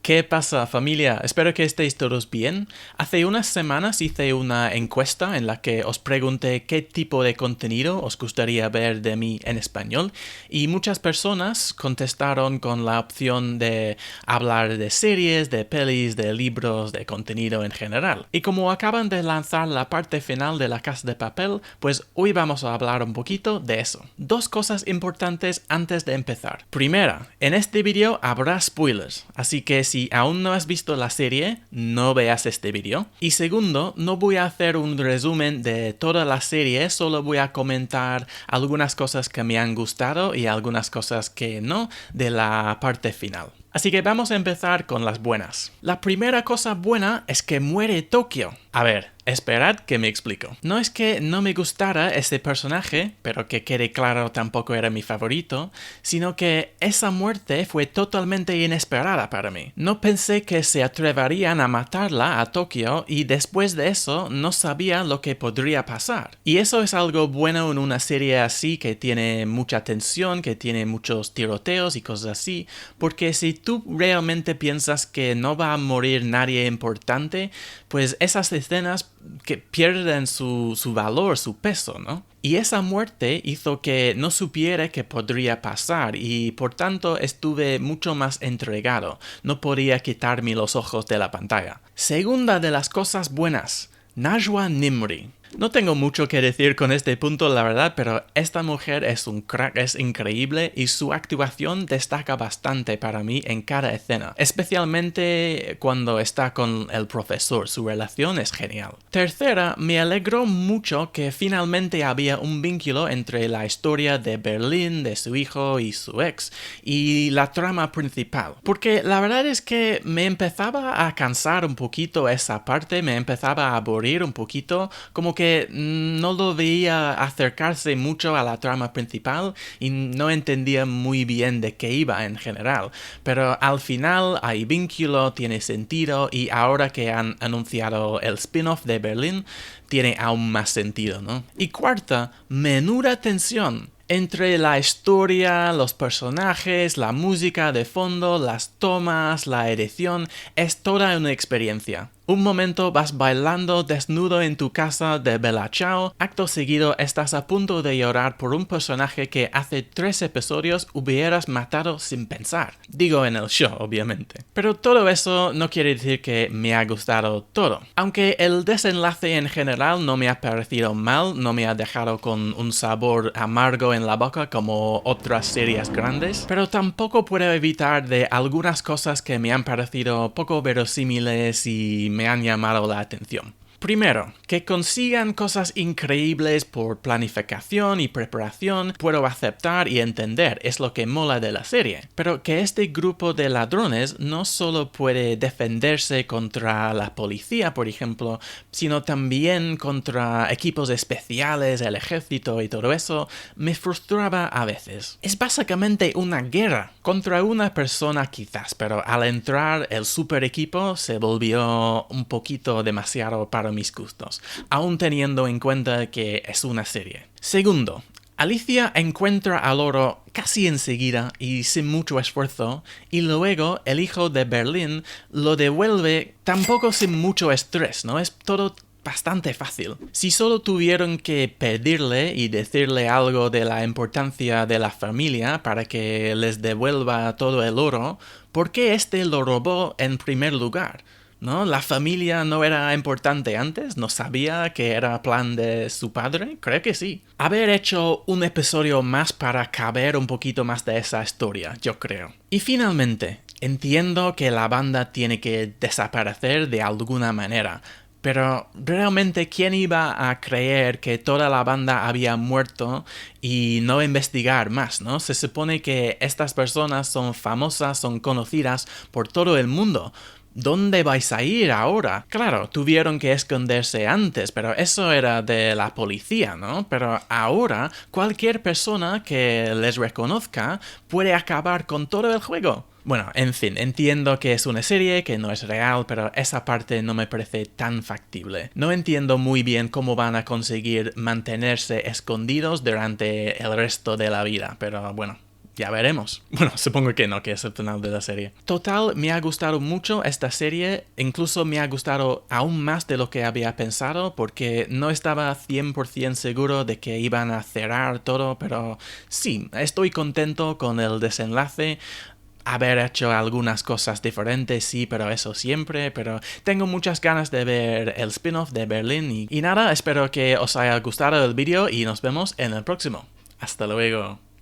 ¿Qué pasa, familia? Espero que estéis todos bien. Hace unas semanas hice una encuesta en la que os pregunté qué tipo de contenido os gustaría ver de mí en español y muchas personas contestaron con la opción de hablar de series, de pelis, de libros, de contenido en general. Y como acaban de lanzar la parte final de La Casa de Papel, pues hoy vamos a hablar un poquito de eso. Dos cosas importantes antes de empezar. Primera, en este vídeo habrá spoilers, así que si aún no has visto la serie, no veas este vídeo. Y segundo, no voy a hacer un resumen de toda la serie, solo voy a comentar algunas cosas que me han gustado y algunas cosas que no de la parte final. Así que vamos a empezar con las buenas. La primera cosa buena es que muere Tokio. A ver, esperad que me explico. No es que no me gustara ese personaje, pero que quede claro tampoco era mi favorito, sino que esa muerte fue totalmente inesperada para mí. No pensé que se atreverían a matarla a Tokio y después de eso no sabía lo que podría pasar. Y eso es algo bueno en una serie así que tiene mucha tensión, que tiene muchos tiroteos y cosas así, porque si tú realmente piensas que no va a morir nadie importante, pues esas escenas que pierden su valor, su peso, ¿no? Y esa muerte hizo que no supiera qué podría pasar y por tanto estuve mucho más entregado. No podía quitarme los ojos de la pantalla. Segunda de las cosas buenas, Najwa Nimri. No tengo mucho que decir con este punto, la verdad, pero esta mujer es un crack, es increíble y su actuación destaca bastante para mí en cada escena, especialmente cuando está con el profesor, su relación es genial. Tercera, me alegró mucho que finalmente había un vínculo entre la historia de Berlín, de su hijo y su ex, y la trama principal, porque la verdad es que me empezaba a cansar un poquito esa parte, me empezaba a aburrir un poquito, como que no lo veía acercarse mucho a la trama principal y no entendía muy bien de qué iba en general. Pero al final hay vínculo, tiene sentido y ahora que han anunciado el spin-off de Berlín, tiene aún más sentido, ¿no? Y cuarta, menuda tensión. Entre la historia, los personajes, la música de fondo, las tomas, la edición, es toda una experiencia. Un momento vas bailando desnudo en tu casa de Bella Ciao, acto seguido estás a punto de llorar por un personaje que hace 3 episodios hubieras matado sin pensar. Digo en el show, obviamente. Pero todo eso no quiere decir que me ha gustado todo. Aunque el desenlace en general no me ha parecido mal, no me ha dejado con un sabor amargo en la boca como otras series grandes, pero tampoco puedo evitar de algunas cosas que me han parecido poco verosímiles y me han llamado la atención. Primero, que consigan cosas increíbles por planificación y preparación, puedo aceptar y entender, es lo que mola de la serie. Pero que este grupo de ladrones no solo puede defenderse contra la policía, por ejemplo, sino también contra equipos especiales, el ejército y todo eso, me frustraba a veces. Es básicamente una guerra contra una persona quizás, pero al entrar el super equipo se volvió un poquito demasiado para mis gustos, aún teniendo en cuenta que es una serie. Segundo, Alicia encuentra al oro casi enseguida y sin mucho esfuerzo, y luego el hijo de Berlín lo devuelve tampoco sin mucho estrés, ¿no? Es todo bastante fácil. Si solo tuvieron que pedirle y decirle algo de la importancia de la familia para que les devuelva todo el oro, ¿por qué este lo robó en primer lugar? ¿No? ¿La familia no era importante antes? ¿No sabía que era plan de su padre? Creo que sí. Haber hecho un episodio más para caber un poquito más de esa historia, yo creo. Y finalmente, entiendo que la banda tiene que desaparecer de alguna manera, pero realmente ¿quién iba a creer que toda la banda había muerto y no investigar más, ¿no? Se supone que estas personas son famosas, son conocidas por todo el mundo. ¿Dónde vais a ir ahora? Claro, tuvieron que esconderse antes, pero eso era de la policía, ¿no? Pero ahora cualquier persona que les reconozca puede acabar con todo el juego. Bueno, en fin, entiendo que es una serie, que no es real, pero esa parte no me parece tan factible. No entiendo muy bien cómo van a conseguir mantenerse escondidos durante el resto de la vida, pero bueno, Ya veremos. Bueno, supongo que no, que es el final de la serie. Total, me ha gustado mucho esta serie. Incluso me ha gustado aún más de lo que había pensado, porque no estaba 100% seguro de que iban a cerrar todo, pero sí, estoy contento con el desenlace. Haber hecho algunas cosas diferentes, sí, pero eso siempre, pero tengo muchas ganas de ver el spin-off de Berlín y nada, espero que os haya gustado el vídeo y nos vemos en el próximo. Hasta luego.